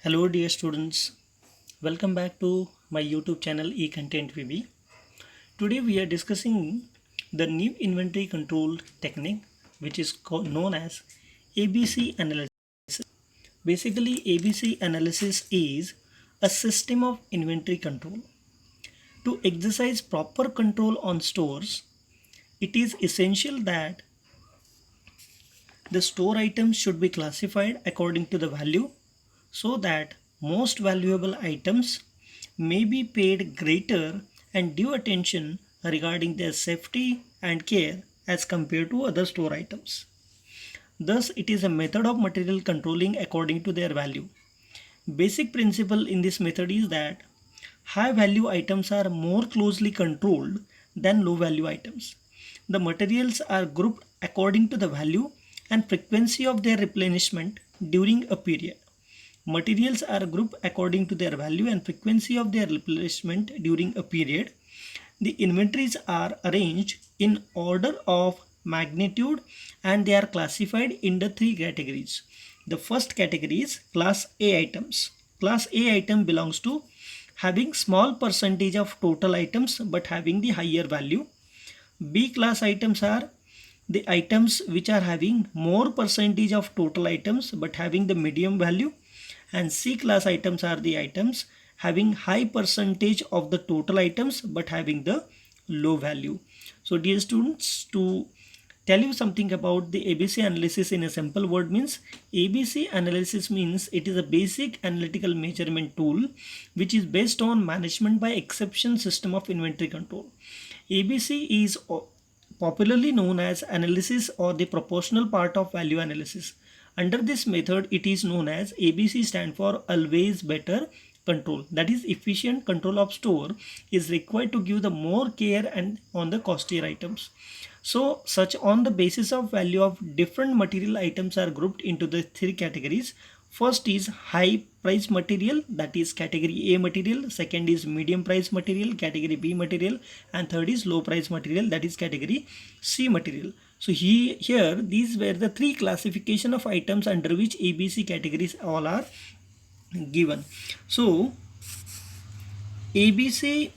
Hello dear students, welcome back to my YouTube channel eContent VB. Today we are discussing the new inventory control technique which is known as ABC analysis. Basically ABC analysis is a system of inventory control. To exercise proper control on stores, it is essential that the store items should be classified according to the value so that most valuable items may be paid greater and due attention regarding their safety and care as compared to other store items. Thus, it is a method of material controlling according to their value. Basic principle in this method is that high value items are more closely controlled than low value items. The materials are grouped according to the value and frequency of their replenishment during a period. Materials are grouped according to their value and frequency of their replenishment during a period. The inventories are arranged in order of magnitude and they are classified in the three categories. The first category is class A items. Class A item belongs to having small percentage of total items but having the higher value. B class items are the items which are having more percentage of total items but having the medium value, and C class items are the items having high percentage of the total items but having the low value. So dear students, to tell you something about the ABC analysis in a simple word means ABC analysis means it is a basic analytical measurement tool which is based on management by exception system of inventory control. ABC is popularly known as analysis or the proportional part of value analysis. Under this method, it is known as ABC stand for always better control. That is, efficient control of store is required to give the more care and on the costlier items. So such on the basis of value of different material items are grouped into the three categories. First is high price material, that is category A material. Second is medium price material, category B material, and third is low price material, that is category C material. So here these were the three classification of items under which ABC categories all are given. So ABC,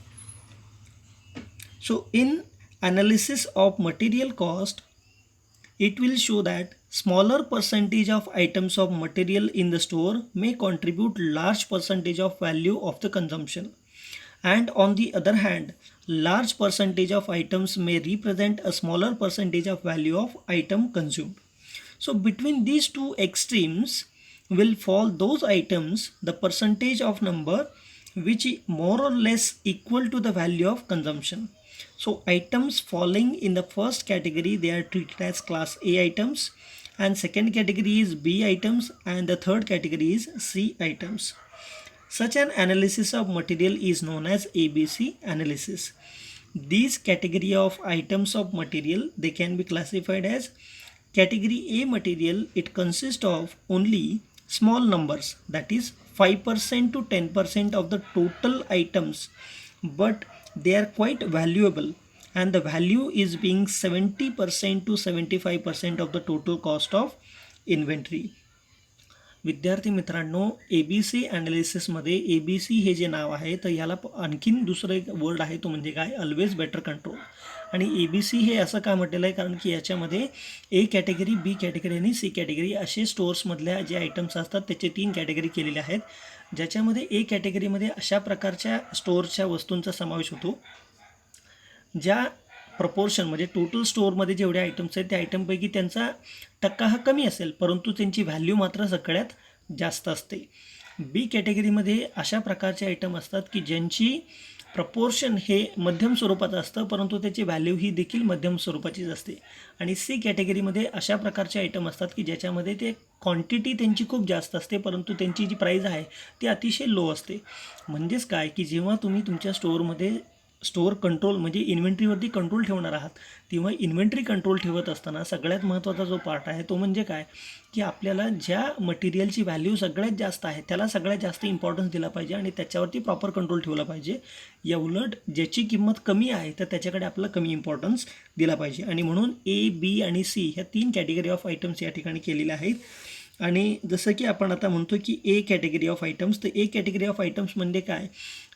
so in analysis of material cost, it will show that smaller percentage of items of material in the store may contribute large percentage of value of the consumption, and on the other hand large percentage of items may represent a smaller percentage of value of item consumed. So between these two extremes will fall those items the percentage of number which is more or less equal to the value of consumption. So items falling in the first category, they are treated as class A items, and second category is B items, and the third category is C items. Such an analysis of material is known as ABC analysis. These category of items of material, they can be classified as category A material. It consists of only small numbers, that is 5% to 10% of the total items, but they are quite valuable and the value is being 70% to 75% of the total cost of inventory. विद्यार्थी मित्रांनो, ABC ॲनालिसिसमध्ये ABC हे जे नाव आहे तर ह्याला आणखीन दुसरं एक वर्ड आहे तो म्हणजे काय, ऑलवेज बेटर कंट्रोल. आणि ABC हे असं का म्हटलेलं आहे कारण की याच्यामध्ये A कॅटेगरी, B कॅटेगरी आणि C कॅटेगरी असे स्टोर्समधल्या जे आयटम्स असतात त्याचे 3 कॅटेगरी केलेले आहेत, ज्याच्यामध्ये A कॅटेगरीमध्ये अशा प्रकारच्या स्टोअरच्या वस्तूंचा समावेश होतो ज्या प्रपोर्शन म्हणजे टोटल स्टोअरमध्ये जेवढे आयटम्स आहेत त्या आयटमपैकी त्यांचा टक्का हा कमी असेल परंतु त्यांची व्हॅल्यू मात्र सगळ्यात जास्त असते. बी कॅटेगरीमध्ये अशा प्रकारचे आयटम असतात की ज्यांची प्रपोर्शन हे मध्यम स्वरूपाचं असतं परंतु त्याची व्हॅल्यू ही देखील मध्यम स्वरूपाचीच असते. आणि सी कॅटेगरीमध्ये अशा प्रकारचे आयटम असतात की ज्याच्यामध्ये ते क्वांटिटी त्यांची खूप जास्त असते परंतु त्यांची जी प्राईज आहे ती अतिशय लो असते. म्हणजेच काय की जेव्हा तुम्ही तुमच्या स्टोअरमध्ये स्टोअर कंट्रोल म्हणजे इन्व्हेंटरीवरती कंट्रोल ठेवणार आहात तेव्हा इन्व्हेंटरी कंट्रोल ठेवत असताना सगळ्यात महत्त्वाचा जो पार्ट आहे तो म्हणजे काय की आपल्याला ज्या मटेरियलची व्हॅल्यू सगळ्यात जास्त आहे त्याला सगळ्यात जास्त इम्पॉर्टन्स दिला पाहिजे आणि त्याच्यावरती प्रॉपर कंट्रोल ठेवला पाहिजे. या उलट ज्याची किंमत कमी आहे तर त्याच्याकडे आपल्याला कमी इम्पॉर्टन्स दिला पाहिजे. आणि म्हणून A, B आणि C ह्या 3 कॅटेगरी ऑफ आयटम्स या ठिकाणी केलेल्या आहेत. आणि जसं की आपण आता म्हणतो की ए कॅटेगरी ऑफ आयटम्स, तर ए कॅटेगरी ऑफ आयटम्स म्हणजे काय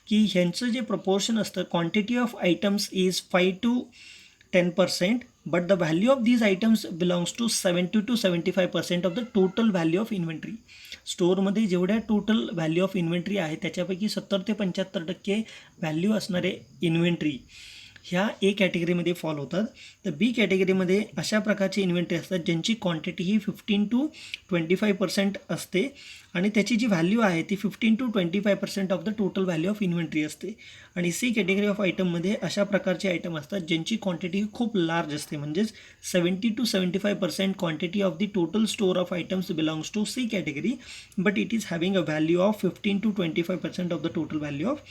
की ह्यांचं जे प्रपोर्शन असतं quantity of items is 5 to 10%, but the value of these items belongs to 70 to 75% of the total value of inventory. स्टोअरमध्ये जेवढ्या टोटल व्हॅल्यू ऑफ इन्व्हेंटरी आहे त्याच्यापैकी 70 ते 75% व्हॅल्यू असणारे इन्व्हेंटरी ह्या ए कॅटेगरीमध्ये फॉल होतात. तर बी कॅटेगरीमध्ये अशा प्रकारचे इन्व्हेंटरी असतात ज्यांची क्वांटिटी ही 15 to 25% असते आणि त्याची जी व्हॅल्यू आहे ती 15 to 25% of the total value of inventory असते. आणि सी कॅटेगरी ऑफ आयटममध्ये अशा प्रकारचे आयटम असतात ज्यांची क्वांटिटी खूप लार्ज असते, म्हणजेच 70 to 75% quantity of the total store of items belongs to C category, but it is having a value of 15 to 25% of the total value of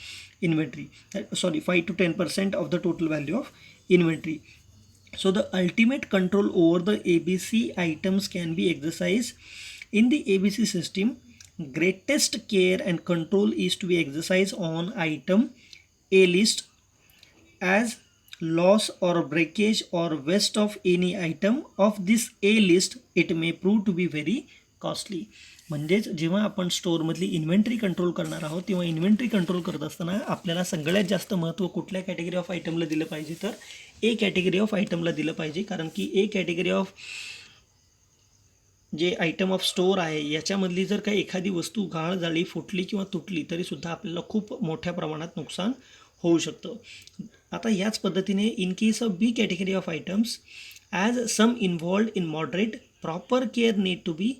inventory, 5 to 10% of the total value of inventory. So the ultimate control over the ABC items can be exercised in the ABC system. Greatest care and control is to be exercised on item A list, as loss or breakage or waste of any item of this A list it may prove to be very costly. म्हणजेच जेव्हा आपण स्टोअरमधली inventory control करणार आहोत तेव्हा inventory control करत असताना आपल्याला सगळ्यात जास्त महत्त्व कुठल्या कॅटेगरी ऑफ आयटमला दिलं पाहिजे, तर ए कॅटेगरी ऑफ आयटमला दिलं पाहिजे. कारण की ए कॅटेगरी ऑफ जे आयटम ऑफ स्टोअर आहे याच्यामधली जर काही एखादी वस्तू गाळ जाळी फुटली किंवा तुटली तरीसुद्धा आपल्याला खूप मोठ्या प्रमाणात नुकसान होऊ शकतं. आता याच पद्धतीने in case of B category of items, as some involved in moderate proper care need to be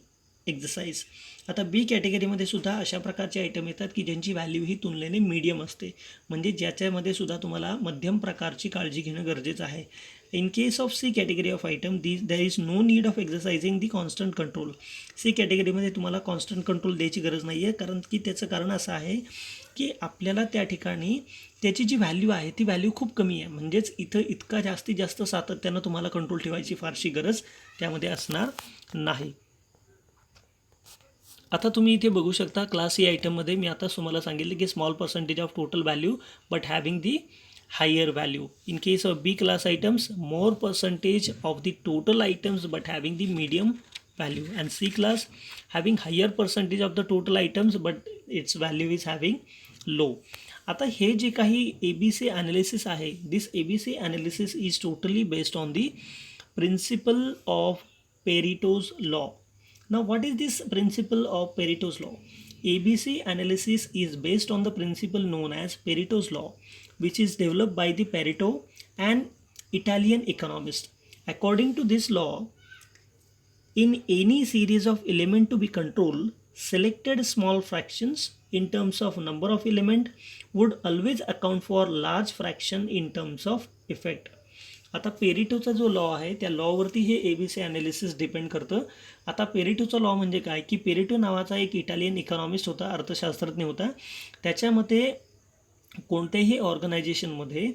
exercise. आता बी कॅटेगरीमध्ये सुद्धा अशा प्रकारचे आयटम येतात की ज्यांची व्हॅल्यू ही तुलनेने मीडियम असते, म्हणजे ज्याच्यामध्ये सुद्धा तुम्हाला मध्यम प्रकारची काळजी घेणं गरजेचं आहे. In case of C category of item there is no need of exercising the constant control. C कॅटेगरीमध्ये तुम्हाला कॉन्स्टंट कंट्रोल द्यायची गरज नाही आहे, कारण की त्याचं कारण असं आहे की आपल्याला त्या ठिकाणी त्याची जी व्हॅल्यू आहे ती व्हॅल्यू खूप कमी आहे, म्हणजेच इथं इतका जास्तीत जास्त सातत्यानं तुम्हाला कंट्रोल ठेवायची फारशी गरज त्यामध्ये असणार नाही. आता तुम्ही इथे बघू शकता क्लास ई आयटममध्ये मी आता तुम्हाला सांगितलं की small percentage of total value but having the higher value. In case of B class items more percentage of the total items but having the medium value, and C class having higher percentage of the total items but its value is having low. आता हे जे काही A B C analysis आहे, this A B C analysis is totally based on the principle of Pareto's law. Now what is this principle of Pareto's law? ABC analysis is based on the principle known as Pareto's law, which is developed by the Pareto, an Italian economist. According to this law, in any series of elements to be controlled, selected small fractions in terms of number of element would always account for large fraction in terms of effect. आता पेरिटोचा जो law आहे त्या लॉवरती हे A B C analysis depend करतं. आता पेरिटोचा law म्हणजे काय की पेरिटो नावाचा एक इटालियन इकॉनॉमिस्ट होता, अर्थशास्त्रज्ञ होता. त्याच्या मते कोणत्याही ऑर्गनायझेशनमध्ये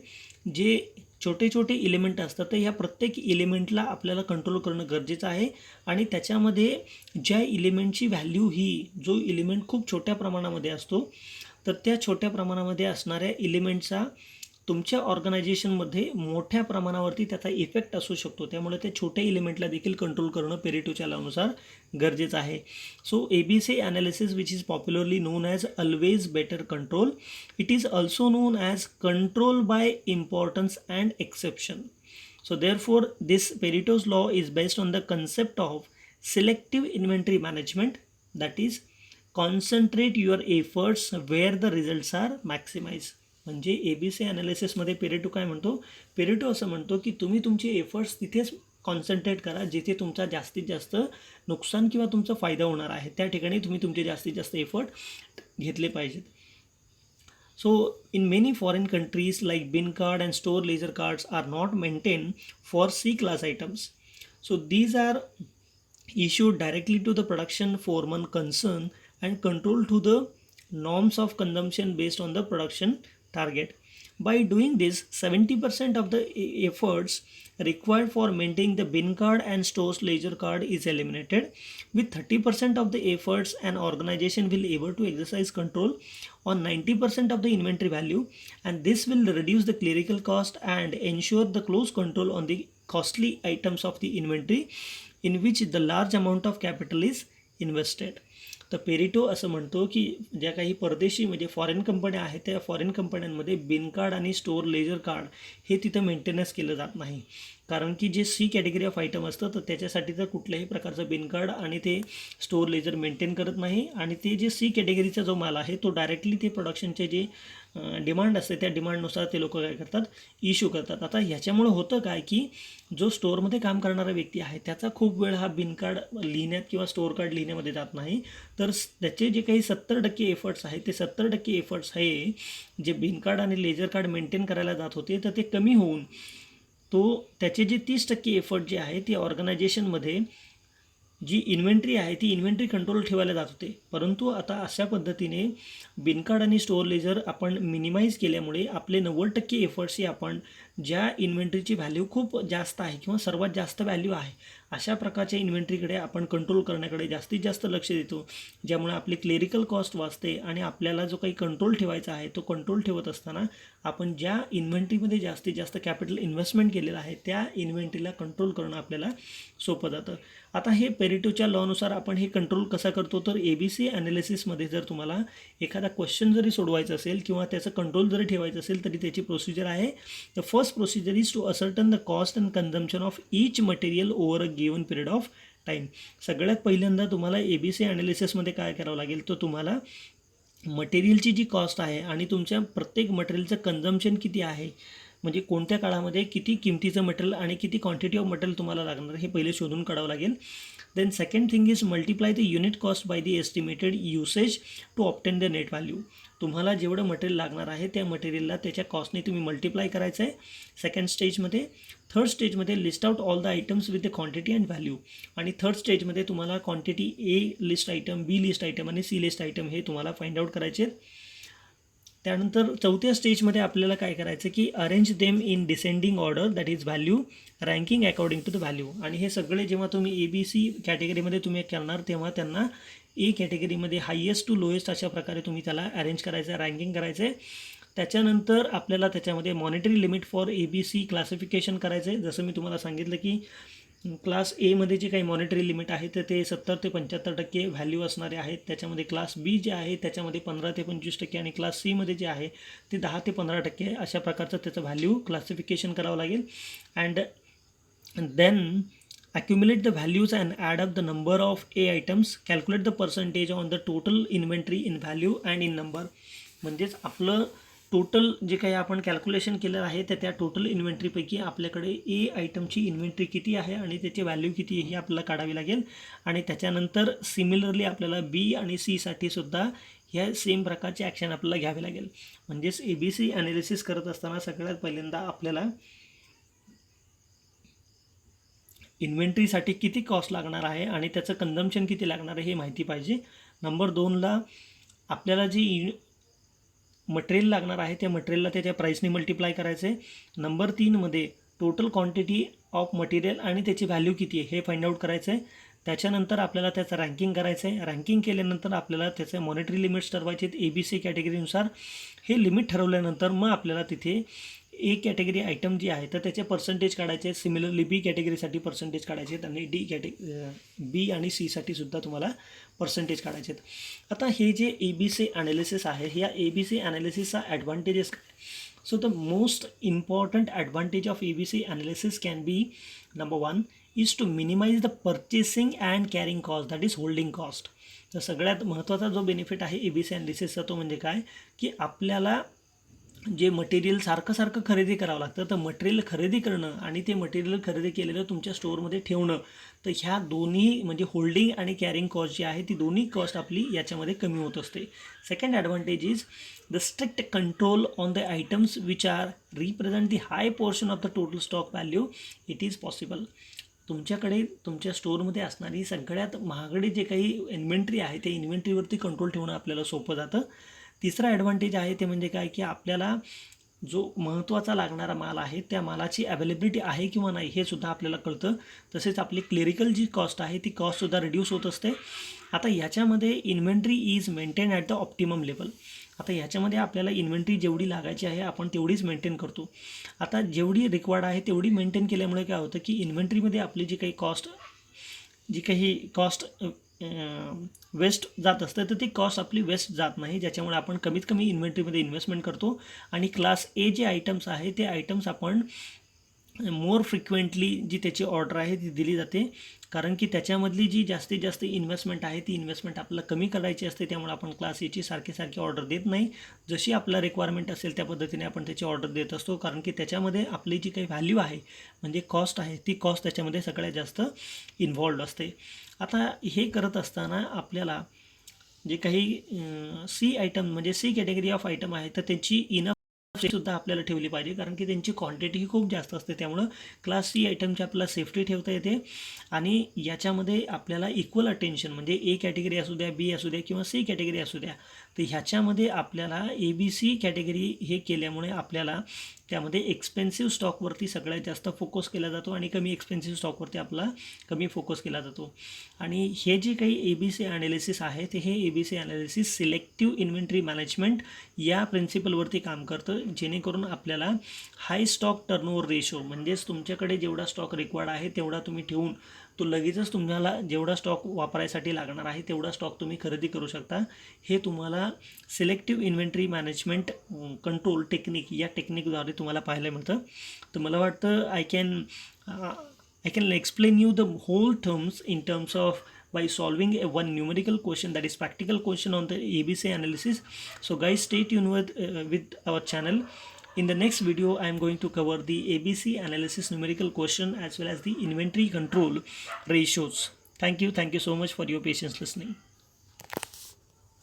जे छोटे छोटे इलिमेंट असतात तर ह्या प्रत्येक इलिमेंटला आपल्याला कंट्रोल करणं गरजेचं आहे. आणि त्याच्यामध्ये ज्या इलिमेंटची व्हॅल्यू ही जो इलिमेंट खूप छोट्या प्रमाणामध्ये असतो तर त्या छोट्या प्रमाणामध्ये असणाऱ्या इलिमेंटचा तुमच्या ऑर्गनायझेशनमध्ये मोठ्या प्रमाणावरती त्याचा इफेक्ट असू शकतो, त्यामुळे त्या छोट्या इलिमेंटला देखील कंट्रोल करणं पेरिटोच्या लॉनुसार गरजेचं आहे. So A B C analysis which is popularly known as always better control. It is also known as control by importance and exception. So therefore this Pareto's law is based on the concept of selective inventory management, that is concentrate your efforts where the results are maximize. म्हणजे A B C ॲनालिसिसमध्ये Pareto काय म्हणतो, Pareto असं म्हणतो की तुम्ही तुमचे efforts तिथेच concentrate करा जिथे तुमचा जास्तीत जास्त नुकसान किंवा तुमचा फायदा होणार आहे, त्या ठिकाणी तुम्ही तुमचे जास्तीत जास्त एफर्ट घेतले पाहिजेत. So in many foreign countries like bin card and store ledger cards are not maintain for C class items. So these are issued directly to the production foreman concerned and control to the norms of consumption based on the production target. By doing this, 70% of the efforts required for maintaining the bin card and stores ledger card is eliminated. With 30% of the efforts, an organization will able to exercise control on 90% of the inventory value, and this will reduce the clerical cost and ensure the close control on the costly items of the inventory in which the large amount of capital is invested. तर Pareto असं म्हणतो की ज्या काही परदेशी म्हणजे foreign कंपन्या आहेत त्या फॉरेन कंपन्यांमध्ये बिन कार्ड आणि स्टोअर लेजर कार्ड हे तिथं मेंटेनन्स केलं जात नाही. कारण की जे सी कॅटेगरी ऑफ आयटम असतं तर त्याच्यासाठी तर कुठल्याही प्रकारचं बिन कार्ड आणि ते स्टोअर लेजर मेंटेन करत नाही. आणि ते जे सी कॅटेगरीचा जो माल आहे तो डायरेक्टली ते प्रोडक्शनचे जे डिमांड असते त्या डिमांडनुसार ते लोक काय करतात, इश्यू करतात. आता ह्याच्यामुळं होतं काय की जो स्टोअरमध्ये काम करणारा व्यक्ती आहे त्याचा खूप वेळ हा बिन कार्ड लिहिण्यात किंवा स्टोअर कार्ड लिहिण्यामध्ये जात नाही. तर त्याचे जे काही 70% एफर्ट्स आहेत ते 70% एफर्ट्स हे जे बिन कार्ड आणि लेजर कार्ड मेंटेन करायला जात होते तर ते कमी होऊन तो त्याचे जे 30% एफर्ट जे आहे ते ऑर्गनायझेशनमध्ये जी इन्व्हेंटरी आहे ती इन्व्हेंटरी कंट्रोल ठेवायला जात होते. परंतु आता अशा पद्धतीने बिनकार्ड आणि स्टोअर लेजर आपण मिनिमाइज केल्यामुळे आपले 90% एफर्ट्स हे आपण ज्या इन्व्हेंटरीची व्हॅल्यू खूप जास्त आहे किंवा सर्वात जास्त व्हॅल्यू आहे अशा प्रकारच्या इन्व्हेंटरीकडे आपण कंट्रोल करण्याकडे जास्तीत जास्त लक्ष देतो. ज्यामुळे आपली क्लेरिकल कॉस्ट वाचते आणि आपल्याला जो काही कंट्रोल ठेवायचा आहे तो कंट्रोल ठेवत असताना आपण ज्या इन्व्हेंटरीमध्ये जास्तीत जास्त कॅपिटल इन्व्हेस्टमेंट केलेलं आहे त्या इन्व्हेंटरीला कंट्रोल करणं आपल्याला सोपं जातं. आता हे पेरिटोच्या लॉनुसार आपण हे कंट्रोल कसा करतो तर ABC ॲनालिसिसमध्ये जर तुम्हाला एखादा क्वेश्चन जरी सोडवायचा असेल किंवा त्याचं कंट्रोल जरी ठेवायचं असेल तरी त्याची प्रोसिजर आहे. The first procedure is to ascertain the cost and consumption of each material over a given period of time. सगळ्यात पहिल्यांदा तुम्हाला ABC ॲनालिसिसमध्ये काय करावं लागेल तर तुम्हाला मटेरियलची जी कॉस्ट आहे आणि तुमच्या प्रत्येक मटेरियलचं कन्झम्पशन किती आहे म्हणजे कोणत्या काळामध्ये किती किमतीचं मटेरियल आणि किती क्वांटिटी ऑफ मटेरियल तुम्हाला लागणार हे पहिले शोधून काढावं लागेल. Then second thing is multiply the unit cost by the estimated usage to obtain the net value. तुम्हाला जेवढं मटेरियल लागणार आहे त्या मटेरियलला त्याच्या कॉस्टने तुम्ही मल्टिप्लाय करायचं आहे सेकंड स्टेजमध्ये. थर्ड स्टेजमध्ये list out all the items with the quantity and value. आणि थर्ड स्टेजमध्ये तुम्हाला क्वांटिटी ए लिस्ट आयटम, बी लिस्ट आयटम आणि सी लिस्ट आयटम हे तुम्हाला फाइंड आउट करायचे आहेत. त्यानंतर चौथ्या स्टेजमध्ये आपल्याला काय करायचं की arrange them in descending order that is value ranking according to the value. आणि हे सगळे जेव्हा तुम्ही ABC कॅटेगरीमध्ये तुम्ही करणार तेव्हा त्यांना ए कॅटेगरीमध्ये हायेस्ट टू लोएस्ट अशा प्रकारे तुम्ही त्याला अरेंज करायचं आहे, रँकिंग करायचं आहे. त्याच्यानंतर आपल्याला त्याच्यामध्ये monetary limit for ABC classification करायचं आहे. जसं मी तुम्हाला सांगितलं की क्लास एमध्ये जे काही मॉनिटरी लिमिट आहे तर ते 70 ते 75% व्हॅल्यू असणारे आहेत. त्याच्यामध्ये क्लास बी जे आहे त्याच्यामध्ये 15 ते 25% आणि क्लास सीमध्ये जे आहे ते 10 ते 15% आहे. अशा प्रकारचं त्याचं व्हॅल्यू क्लासिफिकेशन करावं लागेल. And then accumulate the values and add up the number of A items, calculate the percentage on the total inventory in value and in number. म्हणजेच आपलं टोटल जे काही आपण कॅल्क्युलेशन केलं आहे तर त्या टोटल इन्व्हेंटरीपैकी आपल्याकडे ए आयटमची इन्व्हेंटरी किती आहे आणि त्याची व्हॅल्यू किती हे आपल्याला काढावी लागेल. आणि त्याच्यानंतर सिमिलरली आपल्याला बी आणि सीसाठी सुद्धा ह्या सेम प्रकारचे ॲक्शन आपल्याला घ्यावे लागेल. म्हणजेच ABC ॲनालिसिस करत असताना सगळ्यात पहिल्यांदा आपल्याला इन्व्हेंटरीसाठी किती कॉस्ट लागणार आहे आणि त्याचं कन्झम्पशन किती लागणार आहे हे माहिती पाहिजे. नंबर 2ला आपल्याला जी मटेरियल लागणार आहे त्या मटेरियलला त्याच्या प्राईसने मल्टिप्लाय करायचं आहे. नंबर 3मध्ये टोटल क्वांटिटी ऑफ मटेरियल आणि त्याची व्हॅल्यू किती आहे हे फाइंड आउट करायचं आहे. त्याच्यानंतर आपल्याला त्याचं रँकिंग करायचं आहे. रँकिंग केल्यानंतर आपल्याला त्याचे मॉनिटरी लिमिट्स ठरवायचे आहेत ABC कॅटेगरीनुसार. हे लिमिट ठरवल्यानंतर मग आपल्याला तिथे ए कॅटेगरी आयटम जी आहे तर त्याचे पर्सेंटेज काढायचे आहेत. सिमिलरली बी कॅटेगरीसाठी पर्सेंटेज काढायचे आहेत आणि बी आणि सीसाठी सुद्धा तुम्हाला पर्सेंटेज काढायचे आहेत. आता हे जे ABC ॲनालिसिस आहे ह्या ABC ॲनालिसिसचा ॲडव्हान्टेजेस काय. So the most important advantage of ABC analysis can be number 1 is to minimise the purchasing and carrying cost that is holding cost. तर सगळ्यात महत्त्वाचा जो बेनिफिट आहे ABC ॲनालिसिसचा तो म्हणजे काय की आपल्याला जे मटेरियल सारखं खरेदी करावं लागतं तर मटेरियल खरेदी करणं आणि ते मटेरियल खरेदी केलेलं तुमच्या स्टोअरमध्ये ठेवणं तर ह्या दोन्ही म्हणजे होल्डिंग आणि कॅरिंग कॉस्ट जी आहे ती दोन्ही कॉस्ट आपली याच्यामध्ये कमी होत असते. Second advantage is the strict control on the items which are represent the high portion of the total stock value it is possible. तुमच्याकडे तुमच्या स्टोअरमध्ये असणारी सगळ्यात महागडी जे काही इन्व्हेंटरी आहे त्या इन्व्हेंटरीवरती कंट्रोल ठेवणं आपल्याला सोपं जातं. तिसरा ॲडव्हान्टेज आहे ते म्हणजे काय की आपल्याला जो महत्त्वाचा लागणारा माल आहे त्या मालाची अवेलेबिलिटी आहे किंवा नाही हे सुद्धा आपल्याला कळतं. तसेच आपली क्लेरिकल जी कॉस्ट आहे ती कॉस्टसुद्धा रिड्यूस होत असते. आता ह्याच्यामध्ये inventory is maintain at the optimum level. आता ह्याच्यामध्ये आपल्याला इन्व्हेंटरी जेवढी लागायची आहे आपण तेवढीच मेंटेन करतो. आता जेवढी रिक्वायर्ड आहे तेवढी मेंटेन केल्यामुळे काय होतं की इन्व्हेंटरीमध्ये आपली जी काही कॉस्ट वेस्ट जात असतं, तर ती कॉस्ट आपली वेस्ट जात नाही, ज्याच्यामुळे आपण कमीत कमी इन्व्हेंटरीमध्ये इन्व्हेस्टमेंट करतो आणि क्लास ए जे आयटम्स आहे ते आयटम्स आपण मोर फ्रिक्वेंटली जी त्याची ऑर्डर आहे ती दिली जाते, कारण की त्याच्यामधली जी जास्तीत जास्त इन्व्हेस्टमेंट आहे ती इन्व्हेस्टमेंट आपल्याला कमी करायची असते. त्यामुळे आपण क्लास एची सारखी ऑर्डर देत नाही. जशी आपला रिक्वायरमेंट असेल त्या पद्धतीने आपण त्याची ऑर्डर देत असतो, कारण की त्याच्यामध्ये आपली जी काही व्हॅल्यू आहे म्हणजे कॉस्ट आहे ती कॉस्ट त्याच्यामध्ये सगळ्यात जास्त इन्व्हॉल्ड असते. आता हे करत असताना आपल्याला जे काही सी आयटम म्हणजे सी कॅटेगरी ऑफ आयटम आहे तर त्यांची इनफ सुद्धा आपल्याला ठेवली पाहिजे, कारण की त्यांची क्वांटिटी ही खूप जास्त असते. त्यामुळं क्लास सी आयटमची आपल्याला सेफ्टी ठेवता येते आणि याच्यामध्ये आपल्याला इक्वल अटेन्शन म्हणजे ए कॅटेगरी असू द्या, बी असू द्या किंवा सी कॅटेगरी असू द्या, तर ह्याच्यामध्ये आपल्याला ए बी सी कॅटेगरी हे केल्यामुळे आपल्याला त्यामध्ये एक्सपेन्सिव्ह स्टॉकवरती सगळ्यात जास्त फोकस केला जातो आणि कमी एक्सपेन्सिव्ह स्टॉकवरती आपला कमी फोकस केला जातो. आणि हे जे काही ए बी सी ॲनालिसिस आहे ते हे A B C analysis selective inventory management या प्रिन्सिपलवरती काम करतं, जेणेकरून आपल्याला हाय स्टॉक टर्नओव्हर रेशो म्हणजेच तुमच्याकडे जेवढा स्टॉक रिक्वायर्ड आहे तेवढा तुम्ही ठेवून तो लगेचच तुम्हाला जेवढा स्टॉक वापरायसाठी लागणार आहे तेवढा स्टॉक तुम्ही खरेदी करू शकता. हे तुम्हाला selective inventory management control technique या टेक्निकद्वारे तुम्हाला पाहायला मिळतं. तर मला वाटतं I can explain you the whole terms in terms of by solving one numerical question, that is practical question on the ABC analysis. So guys, stay tuned with our channel. In the next video I am going to cover the ABC analysis numerical question as well as the inventory control ratios. Thank you so much for your patience listening.